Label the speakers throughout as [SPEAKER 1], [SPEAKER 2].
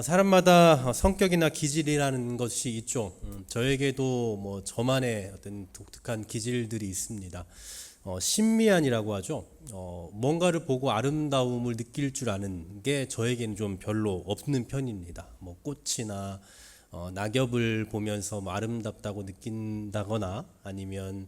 [SPEAKER 1] 사람마다 성격이나 기질이라는 것이 있죠. 저에게도 뭐 저만의 어떤 독특한 기질들이 있습니다. 신미안이라고 하죠. 뭔가를 보고 아름다움을 느낄 줄 아는 게 저에게는 좀 별로 없는 편입니다. 뭐 꽃이나 낙엽을 보면서 뭐 아름답다고 느낀다거나 아니면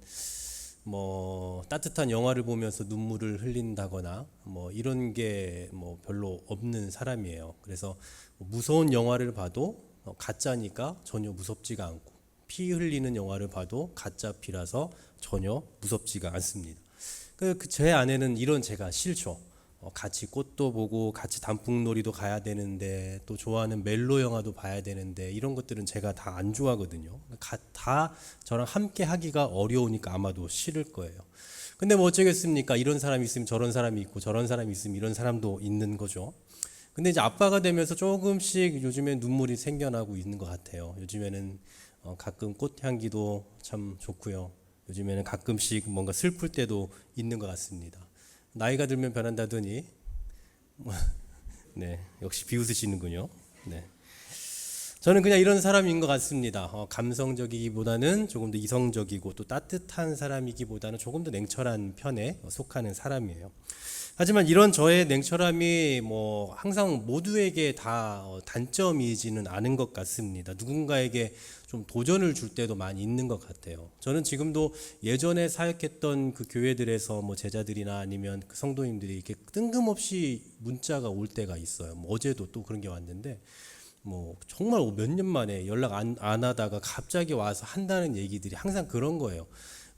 [SPEAKER 1] 뭐 따뜻한 영화를 보면서 눈물을 흘린다거나 뭐 이런 게 뭐 별로 없는 사람이에요. 그래서 무서운 영화를 봐도 가짜니까 전혀 무섭지가 않고, 피 흘리는 영화를 봐도 가짜 피라서 전혀 무섭지가 않습니다. 제 아내는 이런 제가 싫죠. 같이 꽃도 보고 같이 단풍놀이도 가야 되는데 또 좋아하는 멜로 영화도 봐야 되는데 이런 것들은 제가 다 안 좋아하거든요. 다 저랑 함께 하기가 어려우니까 아마도 싫을 거예요. 근데 뭐 어쩌겠습니까? 이런 사람이 있으면 저런 사람이 있고 저런 사람이 있으면 이런 사람도 있는 거죠. 근데 이제 아빠가 되면서 조금씩 요즘에 눈물이 생겨나고 있는 것 같아요. 요즘에는 가끔 꽃향기도 참 좋고요. 요즘에는 가끔씩 뭔가 슬플 때도 있는 것 같습니다. 나이가 들면 변한다더니 네, 역시 비웃으시는군요. 네. 저는 그냥 이런 사람인 것 같습니다. 감성적이기보다는 조금 더 이성적이고 또 따뜻한 사람이기보다는 조금 더 냉철한 편에 속하는 사람이에요. 하지만 이런 저의 냉철함이 뭐 항상 모두에게 다 단점이지는 않은 것 같습니다. 누군가에게 좀 도전을 줄 때도 많이 있는 것 같아요. 저는 지금도 예전에 사역했던 그 교회들에서 뭐 제자들이나 아니면 그 성도님들이 이렇게 뜬금없이 문자가 올 때가 있어요. 뭐 어제도 또 그런 게 왔는데 뭐 정말 몇 년 만에 연락 안 하다가 갑자기 와서 한다는 얘기들이 항상 그런 거예요.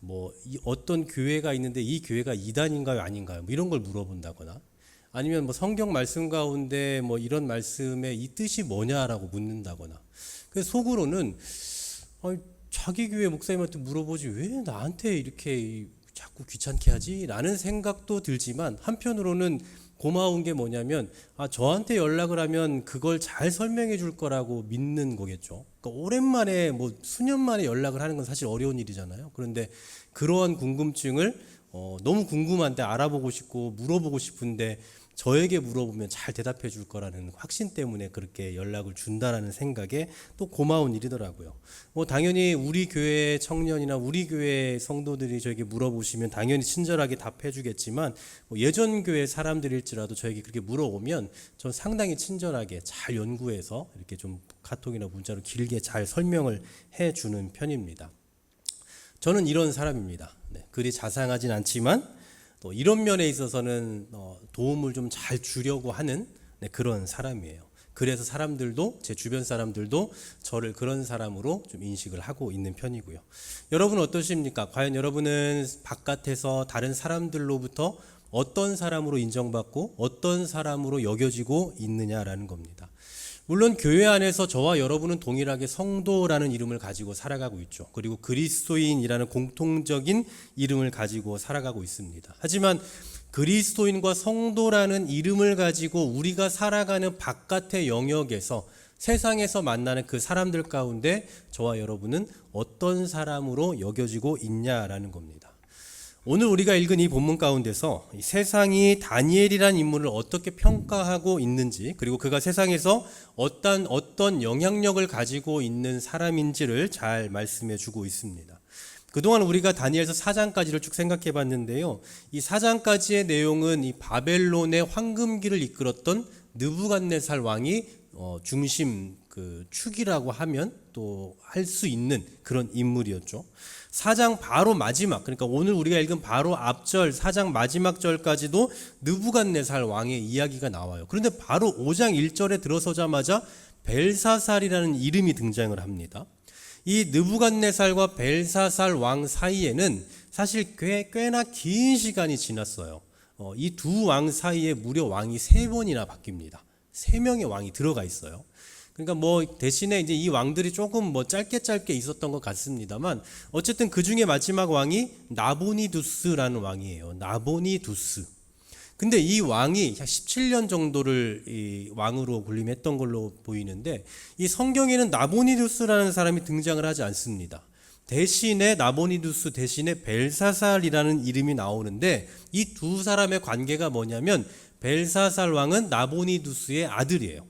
[SPEAKER 1] 뭐 어떤 교회가 있는데 이 교회가 이단인가요 아닌가요? 뭐 이런 걸 물어본다거나 아니면 뭐 성경 말씀 가운데 뭐 이런 말씀의 이 뜻이 뭐냐라고 묻는다거나. 그래서 속으로는 자기 교회 목사님한테 물어보지 왜 나한테 이렇게 자꾸 귀찮게 하지? 라는 생각도 들지만 한편으로는 고마운 게 뭐냐면 저한테 연락을 하면 그걸 잘 설명해 줄 거라고 믿는 거겠죠. 그러니까 오랜만에 뭐 수년 만에 연락을 하는 건 사실 어려운 일이잖아요. 그런데 그러한 궁금증을 너무 궁금한데 알아보고 싶고 물어보고 싶은데 저에게 물어보면 잘 대답해 줄 거라는 확신 때문에 그렇게 연락을 준다라는 생각에 또 고마운 일이더라고요. 뭐 당연히 우리 교회 청년이나 우리 교회 성도들이 저에게 물어보시면 당연히 친절하게 답해 주겠지만 뭐 예전 교회 사람들일지라도 저에게 그렇게 물어보면 전 상당히 친절하게 잘 연구해서 이렇게 좀 카톡이나 문자로 길게 잘 설명을 해 주는 편입니다. 저는 이런 사람입니다. 네, 그리 자상하진 않지만 또 이런 면에 있어서는 도움을 좀 잘 주려고 하는 그런 사람이에요. 그래서 사람들도 제 주변 사람들도 저를 그런 사람으로 좀 인식을 하고 있는 편이고요. 여러분 어떠십니까? 과연 여러분은 바깥에서 다른 사람들로부터 어떤 사람으로 인정받고 어떤 사람으로 여겨지고 있느냐라는 겁니다. 물론 교회 안에서 저와 여러분은 동일하게 성도라는 이름을 가지고 살아가고 있죠. 그리고 그리스도인이라는 공통적인 이름을 가지고 살아가고 있습니다. 하지만 그리스도인과 성도라는 이름을 가지고 우리가 살아가는 바깥의 영역에서 세상에서 만나는 그 사람들 가운데 저와 여러분은 어떤 사람으로 여겨지고 있냐라는 겁니다. 오늘 우리가 읽은 이 본문 가운데서 이 세상이 다니엘이라는 인물을 어떻게 평가하고 있는지, 그리고 그가 세상에서 어떤 영향력을 가지고 있는 사람인지를 잘 말씀해 주고 있습니다. 그동안 우리가 다니엘서 4장까지를 쭉 생각해 봤는데요. 이 4장까지의 내용은 이 바벨론의 황금기를 이끌었던 느부갓네살 왕이 중심 축이라고 하면 또 할 수 있는 그런 인물이었죠. 4장 바로 마지막, 그러니까 오늘 우리가 읽은 바로 앞절 4장 마지막 절까지도 느부갓네살 왕의 이야기가 나와요. 그런데 바로 5장 1절에 들어서자마자 벨사살이라는 이름이 등장을 합니다. 이 느부갓네살과 벨사살 왕 사이에는 사실 꽤나 긴 시간이 지났어요. 이 두 왕 사이에 무려 왕이 3번이나 바뀝니다. 3명의 왕이 들어가 있어요. 그러니까 뭐 대신에 이제 이 왕들이 조금 뭐 짧게 있었던 것 같습니다만 어쨌든 그 중에 마지막 왕이 나보니두스라는 왕이에요. 나보니두스. 근데 이 왕이 17년 정도를 이 왕으로 군림했던 걸로 보이는데 이 성경에는 나보니두스라는 사람이 등장을 하지 않습니다. 대신에 나보니두스 대신에 벨사살이라는 이름이 나오는데 이 두 사람의 관계가 뭐냐면 벨사살 왕은 나보니두스의 아들이에요.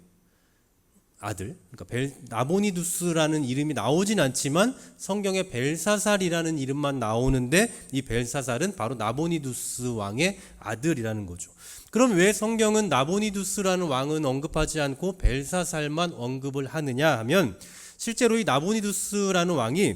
[SPEAKER 1] 아들, 그러니까 나보니두스라는 이름이 나오진 않지만 성경에 벨사살이라는 이름만 나오는데 이 벨사살은 바로 나보니두스 왕의 아들이라는 거죠. 그럼 왜 성경은 나보니두스라는 왕은 언급하지 않고 벨사살만 언급을 하느냐 하면, 실제로 이 나보니두스라는 왕이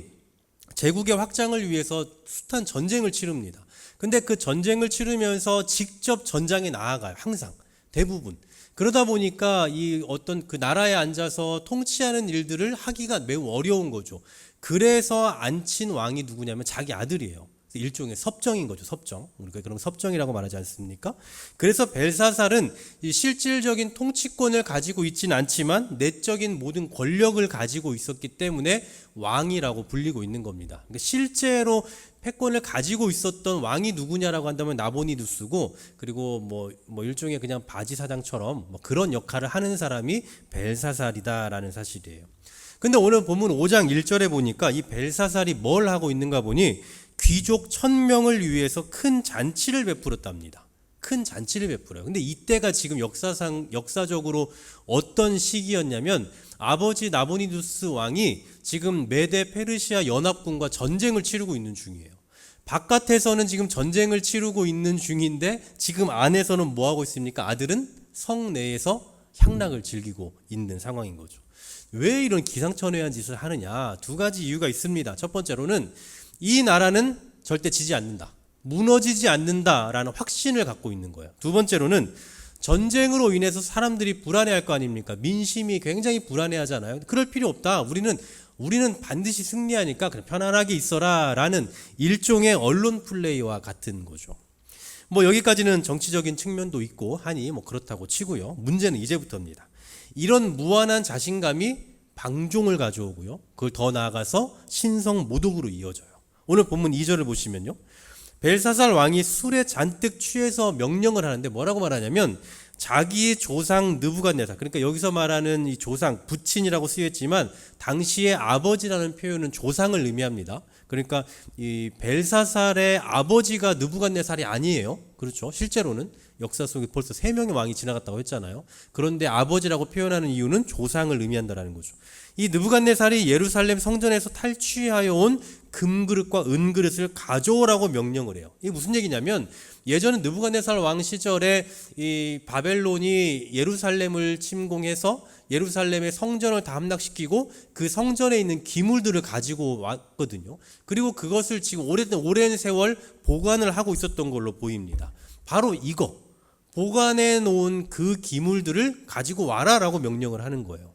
[SPEAKER 1] 제국의 확장을 위해서 숱한 전쟁을 치릅니다. 근데 그 전쟁을 치르면서 직접 전장에 나아가요. 항상 대부분. 그러다 보니까 이 어떤 그 나라에 앉아서 통치하는 일들을 하기가 매우 어려운 거죠. 그래서 앉힌 왕이 누구냐면 자기 아들이에요. 일종의 섭정인 거죠. 섭정. 우리가 그럼 섭정이라고 말하지 않습니까? 그래서 벨사살은 이 실질적인 통치권을 가지고 있지는 않지만 내적인 모든 권력을 가지고 있었기 때문에 왕이라고 불리고 있는 겁니다. 그러니까 실제로 패권을 가지고 있었던 왕이 누구냐라고 한다면 나보니두스고, 그리고 뭐 일종의 그냥 바지 사장처럼 뭐 그런 역할을 하는 사람이 벨사살이다라는 사실이에요. 근데 오늘 본문 5장 1절에 보니까 이 벨사살이 뭘 하고 있는가 보니 귀족 1000명을 위해서 큰 잔치를 베풀었답니다. 큰 잔치를 베풀어요. 근데 이때가 지금 역사적으로 어떤 시기였냐면, 아버지 나보니두스 왕이 지금 메데 페르시아 연합군과 전쟁을 치르고 있는 중이에요. 바깥에서는 지금 전쟁을 치르고 있는 중인데 지금 안에서는 뭐 하고 있습니까? 아들은 성내에서 향락을 즐기고 있는 상황인 거죠. 왜 이런 기상천외한 짓을 하느냐? 두 가지 이유가 있습니다. 첫 번째로는 이 나라는 절대 지지 않는다, 무너지지 않는다라는 확신을 갖고 있는 거예요. 두 번째로는 전쟁으로 인해서 사람들이 불안해할 거 아닙니까? 민심이 굉장히 불안해하잖아요. 그럴 필요 없다. 우리는 반드시 승리하니까 그냥 편안하게 있어라 라는 일종의 언론 플레이와 같은 거죠. 뭐 여기까지는 정치적인 측면도 있고 하니 뭐 그렇다고 치고요. 문제는 이제부터입니다. 이런 무한한 자신감이 방종을 가져오고요. 그걸 더 나아가서 신성 모독으로 이어져요. 오늘 본문 2절을 보시면요. 벨사살 왕이 술에 잔뜩 취해서 명령을 하는데 뭐라고 말하냐면, 자기의 조상 느부갓네살, 그러니까 여기서 말하는 이 조상, 부친이라고 쓰였지만 당시의 아버지라는 표현은 조상을 의미합니다. 그러니까 이 벨사살의 아버지가 느부갓네살이 아니에요. 그렇죠. 실제로는 역사 속에 벌써 3명의 왕이 지나갔다고 했잖아요. 그런데 아버지라고 표현하는 이유는 조상을 의미한다는 거죠. 이 느부갓네살이 예루살렘 성전에서 탈취하여 온 금그릇과 은그릇을 가져오라고 명령을 해요. 이게 무슨 얘기냐면, 예전에 느부갓네살 왕 시절에 이 바벨론이 예루살렘을 침공해서 예루살렘의 성전을 다 함락시키고 그 성전에 있는 기물들을 가지고 왔거든요. 그리고 그것을 지금 오랜 세월 보관을 하고 있었던 걸로 보입니다. 바로 이거, 보관해 놓은 그 기물들을 가지고 와라라고 명령을 하는 거예요.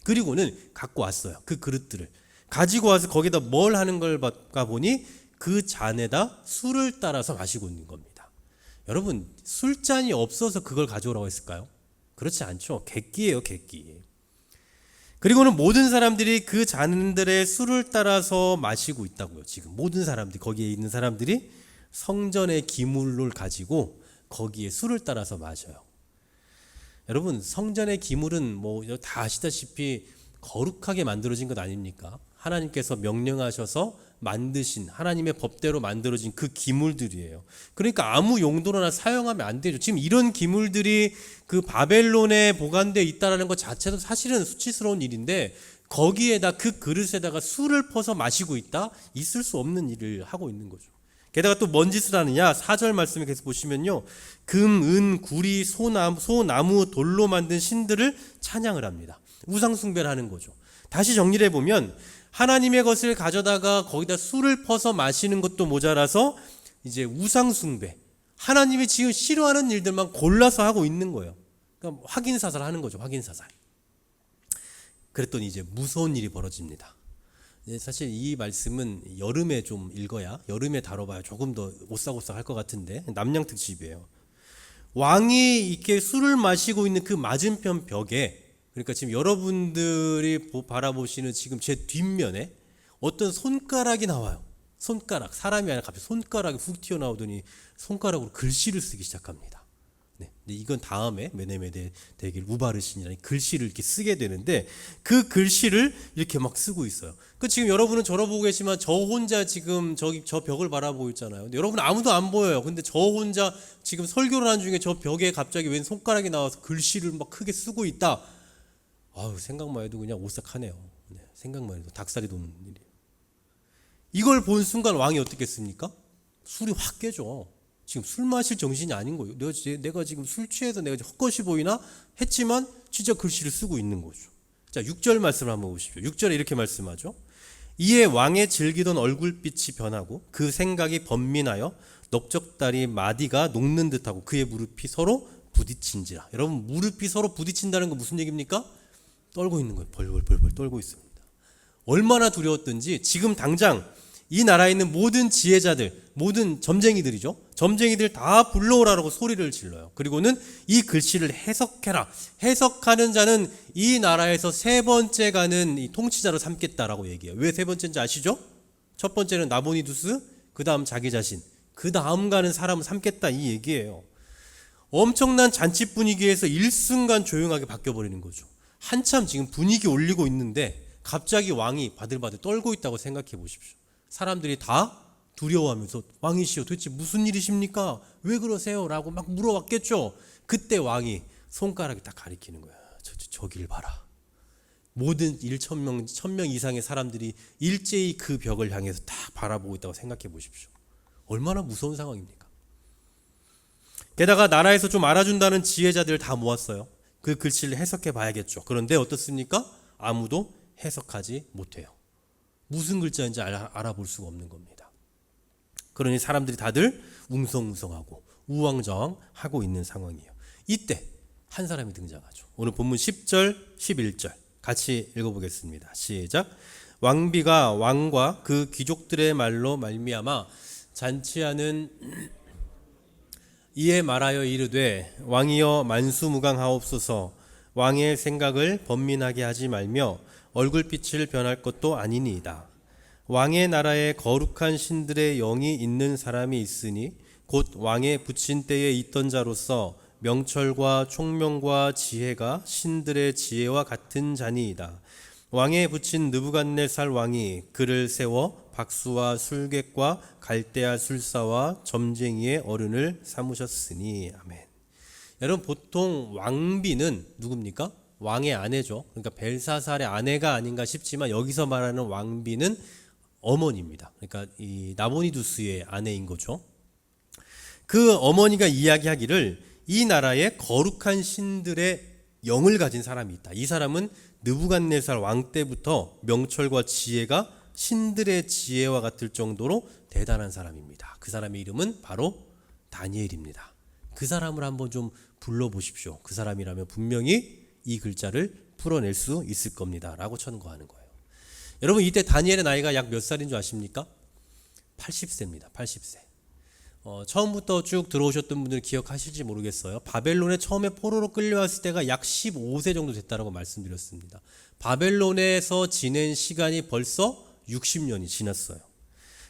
[SPEAKER 1] 그리고는 갖고 왔어요. 그 그릇들을 가지고 와서 거기다 뭘 하는 걸 보니 그 잔에다 술을 따라서 마시고 있는 겁니다. 여러분, 술잔이 없어서 그걸 가져오라고 했을까요? 그렇지 않죠. 객기예요, 객기. 그리고는 모든 사람들이 그 잔들의 술을 따라서 마시고 있다고요. 지금 모든 사람들이, 거기에 있는 사람들이 성전의 기물을 가지고 거기에 술을 따라서 마셔요. 여러분, 성전의 기물은 뭐 다 아시다시피 거룩하게 만들어진 것 아닙니까? 하나님께서 명령하셔서 만드신, 하나님의 법대로 만들어진 그 기물들이에요. 그러니까 아무 용도로나 사용하면 안 되죠. 지금 이런 기물들이 그 바벨론에 보관되어 있다는 것 자체도 사실은 수치스러운 일인데, 거기에다 그 그릇에다가 술을 퍼서 마시고 있다? 있을 수 없는 일을 하고 있는 거죠. 게다가 또 뭔 짓을 하느냐? 4절 말씀에 계속 보시면요, 금, 은, 구리, 소나무, 돌로 만든 신들을 찬양을 합니다. 우상 숭배를 하는 거죠. 다시 정리를 해보면, 하나님의 것을 가져다가 거기다 술을 퍼서 마시는 것도 모자라서 이제 우상 숭배, 하나님이 지금 싫어하는 일들만 골라서 하고 있는 거예요. 그러니까 확인사살 하는 거죠. 확인사살. 그랬더니 이제 무서운 일이 벌어집니다. 사실 이 말씀은 여름에 좀 읽어야, 여름에 다뤄봐야 조금 더 오싹오싹 할 것 같은데, 남양특집이에요. 왕이 이렇게 술을 마시고 있는 그 맞은편 벽에, 그러니까 지금 여러분들이 바라보시는 지금 제 뒷면에 어떤 손가락이 나와요. 손가락, 사람이 아니라 갑자기 손가락이 훅 튀어나오더니 손가락으로 글씨를 쓰기 시작합니다. 네, 근데 이건 다음에 메네메데 대길 우바르신이라는 글씨를 이렇게 쓰게 되는데, 그 글씨를 이렇게 막 쓰고 있어요. 그 지금 여러분은 저를 보고 계시지만 저 혼자 지금 저 벽을 바라보고 있잖아요. 근데 여러분 아무도 안 보여요. 근데 저 혼자 지금 설교를 하는 중에 저 벽에 갑자기 웬 손가락이 나와서 글씨를 막 크게 쓰고 있다. 아유, 생각만 해도 그냥 오싹하네요. 네, 생각만 해도 닭살이 돋는 일이에요. 이걸 본 순간 왕이 어떻겠습니까? 술이 확 깨져. 지금 술 마실 정신이 아닌 거예요. 내가 지금 술 취해서 내가 헛것이 보이나 했지만 진짜 글씨를 쓰고 있는 거죠. 자, 6절 말씀을 한번 보십시오. 6절에 이렇게 말씀하죠. 이에 왕의 즐기던 얼굴빛이 변하고 그 생각이 번민하여 넓적다리 마디가 녹는 듯하고 그의 무릎이 서로 부딪힌지라. 여러분, 무릎이 서로 부딪힌다는 건 무슨 얘기입니까? 떨고 있는 거예요. 벌벌 떨고 있습니다. 얼마나 두려웠든지 지금 당장 이 나라에 있는 모든 지혜자들, 모든 점쟁이들이죠. 점쟁이들 다 불러오라고 소리를 질러요. 그리고는 이 글씨를 해석해라. 해석하는 자는 이 나라에서 세 번째 가는 이 통치자로 삼겠다라고 얘기해요. 왜 세 번째인지 아시죠? 첫 번째는 나보니두스, 그 다음 자기 자신, 그 다음 가는 사람을 삼겠다 이 얘기예요. 엄청난 잔치 분위기에서 일순간 조용하게 바뀌어버리는 거죠. 한참 지금 분위기 올리고 있는데 갑자기 왕이 바들바들 떨고 있다고 생각해 보십시오. 사람들이 다 두려워하면서 왕이시여 도대체 무슨 일이십니까? 왜 그러세요? 라고 막 물어봤겠죠. 그때 왕이 손가락이 딱 가리키는 거야. 저길 봐라. 모든 1,000명 이상의 사람들이 일제히 그 벽을 향해서 딱 바라보고 있다고 생각해 보십시오. 얼마나 무서운 상황입니까? 게다가 나라에서 좀 알아준다는 지혜자들을 다 모았어요. 그 글씨를 해석해 봐야겠죠. 그런데 어떻습니까? 아무도 해석하지 못해요. 무슨 글자인지 알아볼 수가 없는 겁니다. 그러니 사람들이 다들 웅성웅성하고 우왕좌왕하고 있는 상황이에요. 이때 한 사람이 등장하죠. 오늘 본문 10절, 11절 같이 읽어보겠습니다. 시작. 왕비가 왕과 그 귀족들의 말로 말미암아 잔치하는 이에 말하여 이르되 왕이여 만수무강하옵소서. 왕의 생각을 번민하게 하지 말며 얼굴빛을 변할 것도 아니니이다. 왕의 나라에 거룩한 신들의 영이 있는 사람이 있으니 곧 왕의 부친 때에 있던 자로서 명철과 총명과 지혜가 신들의 지혜와 같은 자니이다. 왕의 부친 느부갓네살 왕이 그를 세워 박수와 술객과 갈대아 술사와 점쟁이의 어른을 삼으셨으니. 아멘. 여러분, 보통 왕비는 누굽니까? 왕의 아내죠. 그러니까 벨사살의 아내가 아닌가 싶지만 여기서 말하는 왕비는 어머니입니다. 그러니까 이 나보니두스의 아내인 거죠. 그 어머니가 이야기하기를 이 나라에 거룩한 신들의 영을 가진 사람이 있다. 이 사람은 느부갓네살 왕 때부터 명철과 지혜가 신들의 지혜와 같을 정도로 대단한 사람입니다. 그 사람의 이름은 바로 다니엘입니다. 그 사람을 한번 좀 불러보십시오. 그 사람이라면 분명히 이 글자를 풀어낼 수 있을 겁니다. 라고 천거하는 거예요. 여러분, 이때 다니엘의 나이가 약 몇 살인 줄 아십니까? 80세입니다. 80세. 처음부터 쭉 들어오셨던 분들 기억하실지 모르겠어요. 바벨론에 처음에 포로로 끌려왔을 때가 약 15세 정도 됐다고 말씀드렸습니다. 바벨론에서 지낸 시간이 벌써 60년이 지났어요.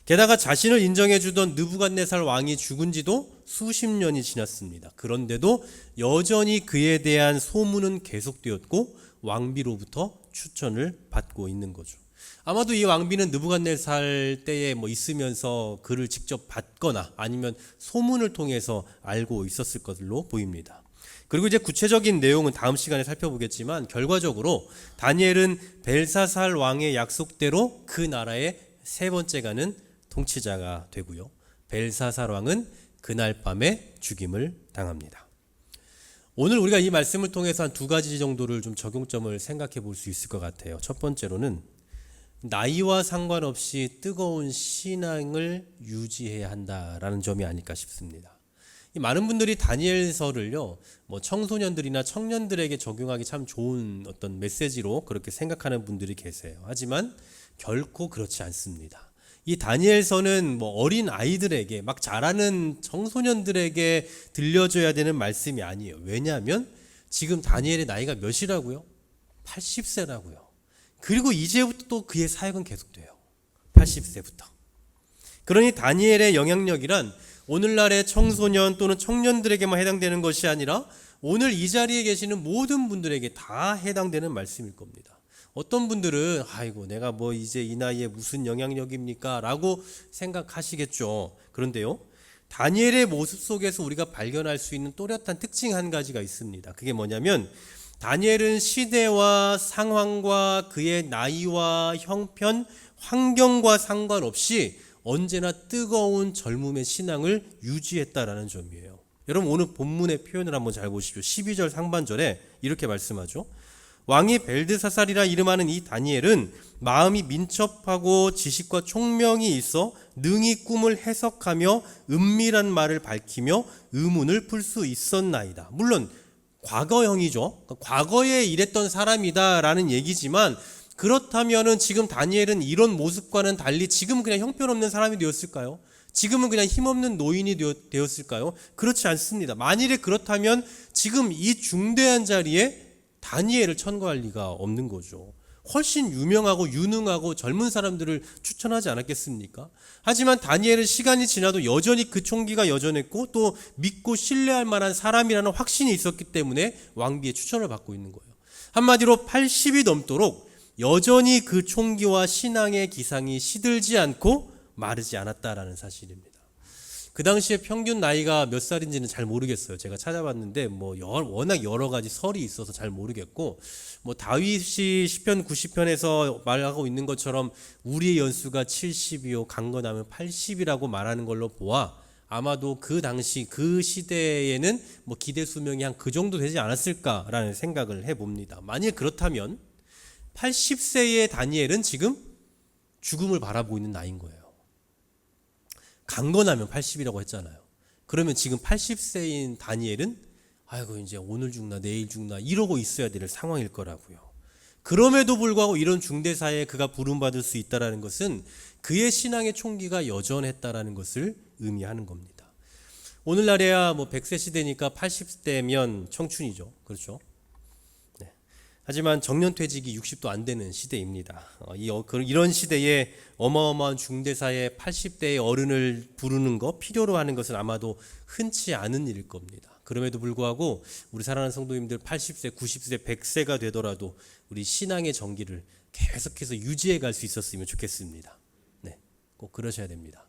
[SPEAKER 1] 게다가 자신을 인정해주던 느부갓네살 왕이 죽은 지도 수십 년이 지났습니다. 그런데도 여전히 그에 대한 소문은 계속되었고 왕비로부터 추천을 받고 있는 거죠. 아마도 이 왕비는 느부갓네살 때에 있으면서 그를 직접 봤거나 아니면 소문을 통해서 알고 있었을 것으로 보입니다. 그리고 이제 구체적인 내용은 다음 시간에 살펴보겠지만 결과적으로 다니엘은 벨사살 왕의 약속대로 그 나라의 세 번째 가는 통치자가 되고요. 벨사살 왕은 그날 밤에 죽임을 당합니다. 오늘 우리가 이 말씀을 통해서 한 두 가지 정도를 좀 적용점을 생각해 볼 수 있을 것 같아요. 첫 번째로는 나이와 상관없이 뜨거운 신앙을 유지해야 한다라는 점이 아닐까 싶습니다. 많은 분들이 다니엘서를요, 청소년들이나 청년들에게 적용하기 참 좋은 어떤 메시지로 그렇게 생각하는 분들이 계세요. 하지만 결코 그렇지 않습니다. 이 다니엘서는 어린 아이들에게 막 자라는 청소년들에게 들려줘야 되는 말씀이 아니에요. 왜냐하면 지금 다니엘의 나이가 몇이라고요? 80세라고요. 그리고 이제부터 또 그의 사역은 계속돼요. 80세부터. 그러니 다니엘의 영향력이란 오늘날의 청소년 또는 청년들에게만 해당되는 것이 아니라 오늘 이 자리에 계시는 모든 분들에게 다 해당되는 말씀일 겁니다. 어떤 분들은 아이고 내가 이제 이 나이에 무슨 영향력입니까? 라고 생각하시겠죠. 그런데요, 다니엘의 모습 속에서 우리가 발견할 수 있는 또렷한 특징 한 가지가 있습니다. 그게 뭐냐면 다니엘은 시대와 상황과 그의 나이와 형편, 환경과 상관없이 언제나 뜨거운 젊음의 신앙을 유지했다라는 점이에요. 여러분 오늘 본문의 표현을 한번 잘 보십시오. 12절 상반절에 이렇게 말씀하죠. 왕이 벨드사살이라 이름하는 이 다니엘은 마음이 민첩하고 지식과 총명이 있어 능히 꿈을 해석하며 은밀한 말을 밝히며 의문을 풀 수 있었나이다. 물론 과거형이죠. 과거에 이랬던 사람이다라는 얘기지만 그렇다면은 지금 다니엘은 이런 모습과는 달리 지금은 그냥 형편없는 사람이 되었을까요? 지금은 그냥 힘없는 노인이 되었을까요? 그렇지 않습니다. 만일에 그렇다면 지금 이 중대한 자리에 다니엘을 천거할 리가 없는 거죠. 훨씬 유명하고 유능하고 젊은 사람들을 추천하지 않았겠습니까? 하지만 다니엘은 시간이 지나도 여전히 그 총기가 여전했고 또 믿고 신뢰할 만한 사람이라는 확신이 있었기 때문에 왕비의 추천을 받고 있는 거예요. 한마디로 80이 넘도록 여전히 그 총기와 신앙의 기상이 시들지 않고 마르지 않았다라는 사실입니다. 그 당시에 평균 나이가 몇 살인지는 잘 모르겠어요. 제가 찾아봤는데 워낙 여러 가지 설이 있어서 잘 모르겠고 다윗이 시편 90편에서 말하고 있는 것처럼 우리의 연수가 70이요 강건하면 80이라고 말하는 걸로 보아 아마도 그 당시 그 시대에는 기대 수명이 한 그 정도 되지 않았을까라는 생각을 해봅니다. 만일 그렇다면 80세의 다니엘은 지금 죽음을 바라보고 있는 나이인 거예요. 강건하면 80이라고 했잖아요. 그러면 지금 80세인 다니엘은 아이고 이제 오늘 죽나 내일 죽나 이러고 있어야 될 상황일 거라고요. 그럼에도 불구하고 이런 중대사에 그가 부름받을 수 있다라는 것은 그의 신앙의 총기가 여전했다라는 것을 의미하는 겁니다. 오늘날에야 100세 시대니까 80대면 청춘이죠. 그렇죠? 하지만 정년퇴직이 60도 안 되는 시대입니다. 이런 시대에 어마어마한 중대사의 80대의 어른을 부르는 것, 필요로 하는 것은 아마도 흔치 않은 일일 겁니다. 그럼에도 불구하고 우리 사랑하는 성도님들 80세, 90세, 100세가 되더라도 우리 신앙의 정기를 계속해서 유지해 갈 수 있었으면 좋겠습니다. 네, 꼭 그러셔야 됩니다.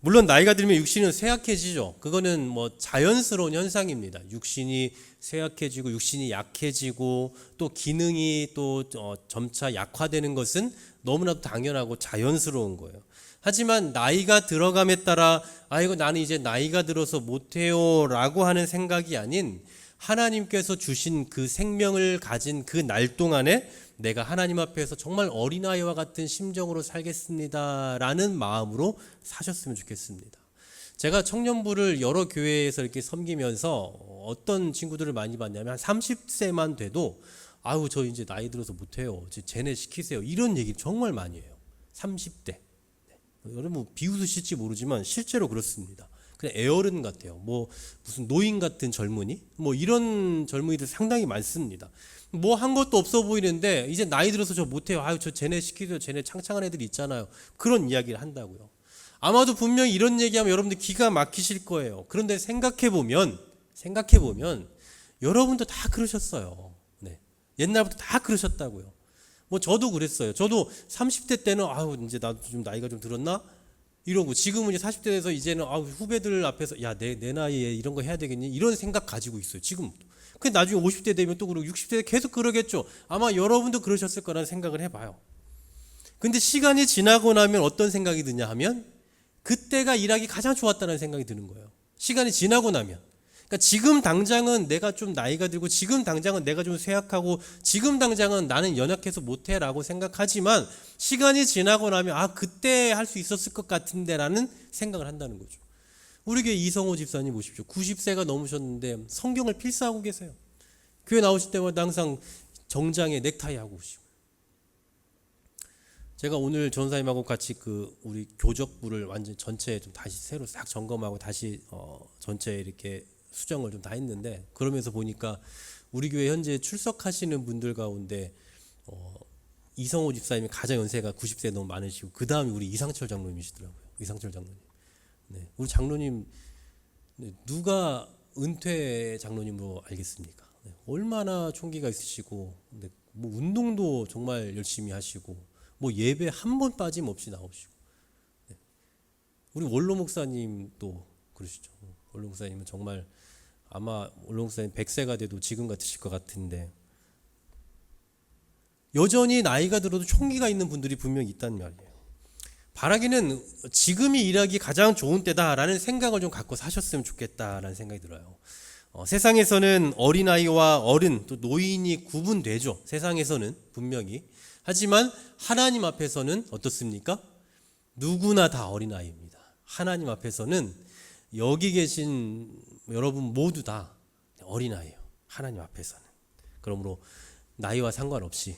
[SPEAKER 1] 물론 나이가 들면 육신은 쇠약해지죠. 그거는 자연스러운 현상입니다. 육신이 쇠약해지고 육신이 약해지고 또 기능이 또 점차 약화되는 것은 너무나도 당연하고 자연스러운 거예요. 하지만 나이가 들어감에 따라 아이고 나는 이제 나이가 들어서 못해요 라고 하는 생각이 아닌 하나님께서 주신 그 생명을 가진 그 날 동안에 내가 하나님 앞에서 정말 어린아이와 같은 심정으로 살겠습니다 라는 마음으로 사셨으면 좋겠습니다. 제가 청년부를 여러 교회에서 이렇게 섬기면서 어떤 친구들을 많이 봤냐면 한 30세만 돼도 아유 저 이제 나이 들어서 못해요, 쟤네 시키세요, 이런 얘기 정말 많이 해요. 30대. 여러분 비웃으실지 모르지만 실제로 그렇습니다. 그냥 애어른 같아요. 무슨 노인 같은 젊은이? 이런 젊은이들 상당히 많습니다. 한 것도 없어 보이는데 이제 나이 들어서 저 못해요. 아유 저 쟤네 시키세요. 쟤네 창창한 애들이 있잖아요. 그런 이야기를 한다고요. 아마도 분명히 이런 얘기하면 여러분들 기가 막히실 거예요. 그런데 생각해보면 여러분도 다 그러셨어요. 네. 옛날부터 다 그러셨다고요. 저도 그랬어요. 저도 30대 때는 아유 이제 나도 좀 나이가 좀 들었나? 이러고 지금은 이제 40대 돼서 이제는 후배들 앞에서 야 내 나이에 이런 거 해야 되겠니? 이런 생각 가지고 있어요. 지금도. 근데 나중에 50대 되면 또 그러고 60대 계속 그러겠죠. 아마 여러분도 그러셨을 거라는 생각을 해봐요. 근데 시간이 지나고 나면 어떤 생각이 드냐 하면 그때가 일하기 가장 좋았다는 생각이 드는 거예요. 시간이 지나고 나면. 그러니까 지금 당장은 내가 좀 나이가 들고 지금 당장은 내가 좀 쇠약하고 지금 당장은 나는 연약해서 못해 라고 생각하지만 시간이 지나고 나면 그때 할 수 있었을 것 같은데 라는 생각을 한다는 거죠. 우리 교회 이성호 집사님 보십시오. 90세가 넘으셨는데 성경을 필사하고 계세요. 교회 나오실 때마다 항상 정장에 넥타이 하고 오시고. 제가 오늘 전사님하고 같이 우리 교적부를 완전 전체 좀 다시 새로 싹 점검하고 다시 전체 이렇게 수정을 좀 다 했는데 그러면서 보니까 우리 교회 현재 출석하시는 분들 가운데 이성호 집사님이 가장 연세가 90세 너무 많으시고 그 다음이 우리 이상철 장로님이시더라고요. 이상철 장로님. 네, 우리 장로님 누가 은퇴 장로님으로 알겠습니까? 네, 얼마나 총기가 있으시고 운동도 정말 열심히 하시고 예배 한 번 빠짐없이 나오시고 우리 원로 목사님도 그러시죠. 원로 목사님은 정말 아마 울렁사님 100세가 돼도 지금 같으실 것 같은데 여전히 나이가 들어도 총기가 있는 분들이 분명히 있단 말이에요. 바라기는 지금이 일하기 가장 좋은 때다라는 생각을 좀 갖고 사셨으면 좋겠다라는 생각이 들어요. 세상에서는 어린아이와 어른 또 노인이 구분되죠. 세상에서는 분명히. 하지만 하나님 앞에서는 어떻습니까? 누구나 다 어린아이입니다. 하나님 앞에서는 여기 계신 여러분 모두 다 어린아이예요. 하나님 앞에서는. 그러므로 나이와 상관없이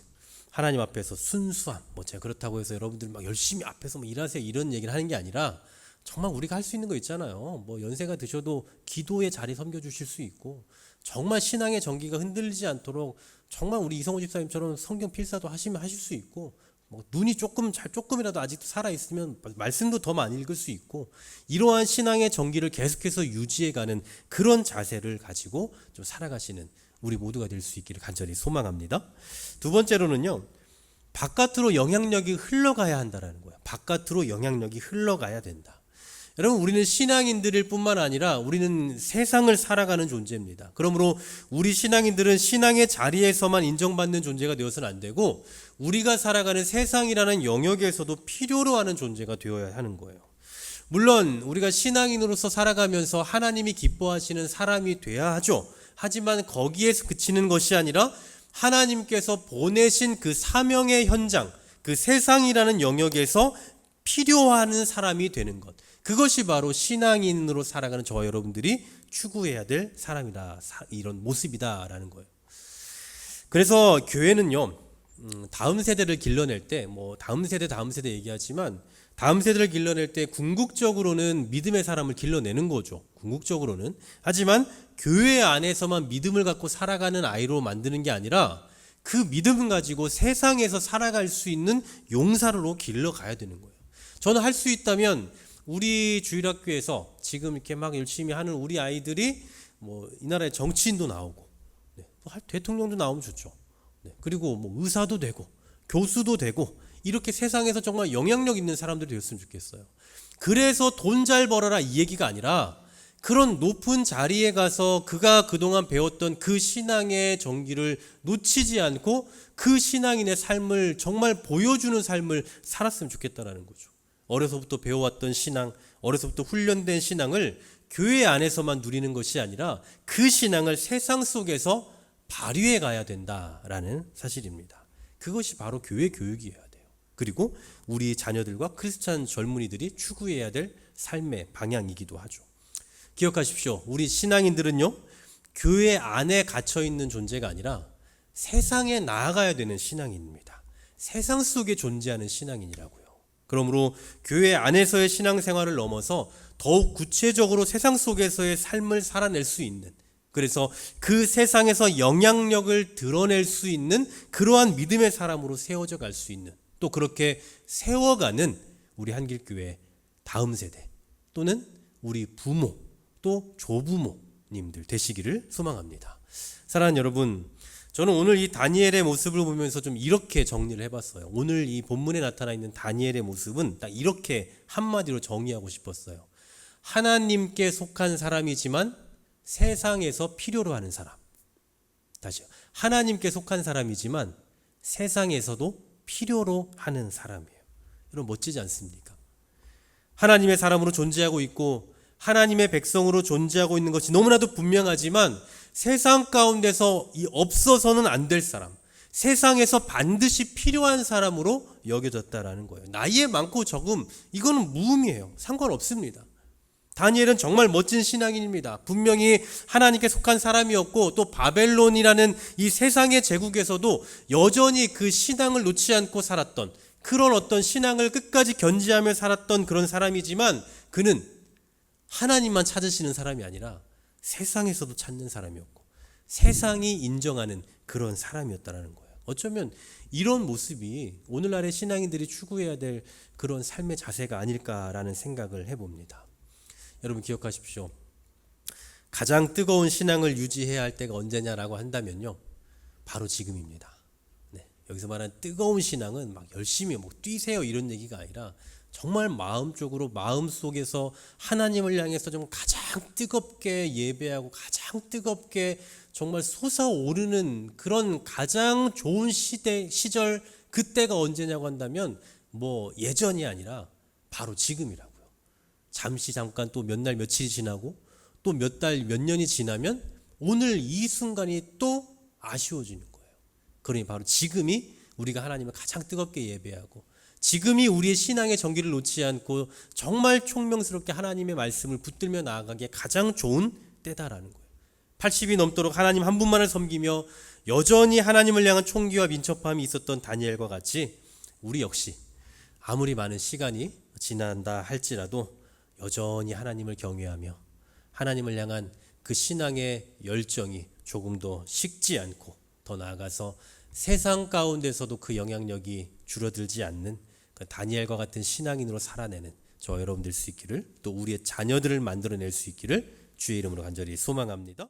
[SPEAKER 1] 하나님 앞에서 순수함, 제가 그렇다고 해서 여러분들 막 열심히 앞에서 일하세요 이런 얘기를 하는 게 아니라 정말 우리가 할 수 있는 거 있잖아요. 연세가 드셔도 기도의 자리 섬겨주실 수 있고 정말 신앙의 전기가 흔들리지 않도록 정말 우리 이성호 집사님처럼 성경 필사도 하시면 하실 수 있고 눈이 조금이라도 아직도 살아있으면 말씀도 더 많이 읽을 수 있고 이러한 신앙의 전기를 계속해서 유지해가는 그런 자세를 가지고 좀 살아가시는 우리 모두가 될 수 있기를 간절히 소망합니다. 두 번째로는요, 바깥으로 영향력이 흘러가야 한다라는 거예요. 바깥으로 영향력이 흘러가야 된다. 여러분, 우리는 신앙인들일 뿐만 아니라 우리는 세상을 살아가는 존재입니다. 그러므로 우리 신앙인들은 신앙의 자리에서만 인정받는 존재가 되어서는 안 되고 우리가 살아가는 세상이라는 영역에서도 필요로 하는 존재가 되어야 하는 거예요. 물론 우리가 신앙인으로서 살아가면서 하나님이 기뻐하시는 사람이 돼야 하죠. 하지만 거기에서 그치는 것이 아니라 하나님께서 보내신 그 사명의 현장, 그 세상이라는 영역에서 필요하는 사람이 되는 것. 그것이 바로 신앙인으로 살아가는 저와 여러분들이 추구해야 될 사람이다. 이런 모습이다라는 거예요. 그래서 교회는요, 다음 세대를 길러낼 때, 다음 세대 얘기하지만 다음 세대를 길러낼 때 궁극적으로는 믿음의 사람을 길러내는 거죠. 궁극적으로는. 하지만 교회 안에서만 믿음을 갖고 살아가는 아이로 만드는 게 아니라 그 믿음을 가지고 세상에서 살아갈 수 있는 용사로 길러가야 되는 거예요. 저는 할 수 있다면 우리 주일학교에서 지금 이렇게 막 열심히 하는 우리 아이들이 이 나라의 정치인도 나오고 대통령도 나오면 좋죠. 그리고 의사도 되고 교수도 되고 이렇게 세상에서 정말 영향력 있는 사람들이 되었으면 좋겠어요. 그래서 돈 잘 벌어라 이 얘기가 아니라 그런 높은 자리에 가서 그가 그동안 배웠던 그 신앙의 정기를 놓치지 않고 그 신앙인의 삶을 정말 보여주는 삶을 살았으면 좋겠다라는 거죠. 어려서부터 배워왔던 신앙, 어려서부터 훈련된 신앙을 교회 안에서만 누리는 것이 아니라 그 신앙을 세상 속에서 발휘해 가야 된다라는 사실입니다. 그것이 바로 교회 교육이어야 돼요. 그리고 우리 자녀들과 크리스찬 젊은이들이 추구해야 될 삶의 방향이기도 하죠. 기억하십시오. 우리 신앙인들은요, 교회 안에 갇혀 있는 존재가 아니라 세상에 나아가야 되는 신앙인입니다. 세상 속에 존재하는 신앙인이라고요. 그러므로 교회 안에서의 신앙생활을 넘어서 더욱 구체적으로 세상 속에서의 삶을 살아낼 수 있는, 그래서 그 세상에서 영향력을 드러낼 수 있는 그러한 믿음의 사람으로 세워져 갈 수 있는, 또 그렇게 세워가는 우리 한길교회 다음 세대 또는 우리 부모 또 조부모님들 되시기를 소망합니다. 사랑하는 여러분, 저는 오늘 이 다니엘의 모습을 보면서 좀 이렇게 정리를 해봤어요. 오늘 이 본문에 나타나 있는 다니엘의 모습은 딱 이렇게 한마디로 정의하고 싶었어요. 하나님께 속한 사람이지만 세상에서 필요로 하는 사람. 다시요. 하나님께 속한 사람이지만 세상에서도 필요로 하는 사람이에요. 여러분 멋지지 않습니까? 하나님의 사람으로 존재하고 있고 하나님의 백성으로 존재하고 있는 것이 너무나도 분명하지만 세상 가운데서 없어서는 안 될 사람, 세상에서 반드시 필요한 사람으로 여겨졌다라는 거예요. 나이에 많고 적음, 이거는 무의미해요. 상관없습니다. 다니엘은 정말 멋진 신앙인입니다. 분명히 하나님께 속한 사람이었고 또 바벨론이라는 이 세상의 제국에서도 여전히 그 신앙을 놓지 않고 살았던 그런 어떤 신앙을 끝까지 견지하며 살았던 그런 사람이지만 그는 하나님만 찾으시는 사람이 아니라 세상에서도 찾는 사람이었고 세상이 인정하는 그런 사람이었다는 거예요. 어쩌면 이런 모습이 오늘날의 신앙인들이 추구해야 될 그런 삶의 자세가 아닐까라는 생각을 해봅니다. 여러분 기억하십시오. 가장 뜨거운 신앙을 유지해야 할 때가 언제냐라고 한다면요, 바로 지금입니다. 여기서 말하는 뜨거운 신앙은 막 열심히 뛰세요 이런 얘기가 아니라 정말 마음적으로 마음속에서 하나님을 향해서 좀 가장 뜨겁게 예배하고 가장 뜨겁게 정말 솟아오르는 그런 가장 좋은 시절, 그때가 언제냐고 한다면 뭐 예전이 아니라 바로 지금이라고요. 잠시 잠깐 또 몇 날 며칠이 지나고 또 몇 달 몇 년이 지나면 오늘 이 순간이 또 아쉬워지는 거예요. 그러니 바로 지금이 우리가 하나님을 가장 뜨겁게 예배하고 지금이 우리의 신앙의 전기를 놓지 않고 정말 총명스럽게 하나님의 말씀을 붙들며 나아가기에 가장 좋은 때다라는 거예요. 80이 넘도록 하나님 한 분만을 섬기며 여전히 하나님을 향한 총기와 민첩함이 있었던 다니엘과 같이 우리 역시 아무리 많은 시간이 지난다 할지라도 여전히 하나님을 경외하며 하나님을 향한 그 신앙의 열정이 조금 더 식지 않고 더 나아가서 세상 가운데서도 그 영향력이 줄어들지 않는 그 다니엘과 같은 신앙인으로 살아내는 저 여러분 될 수 있기를, 또 우리의 자녀들을 만들어낼 수 있기를 주의 이름으로 간절히 소망합니다.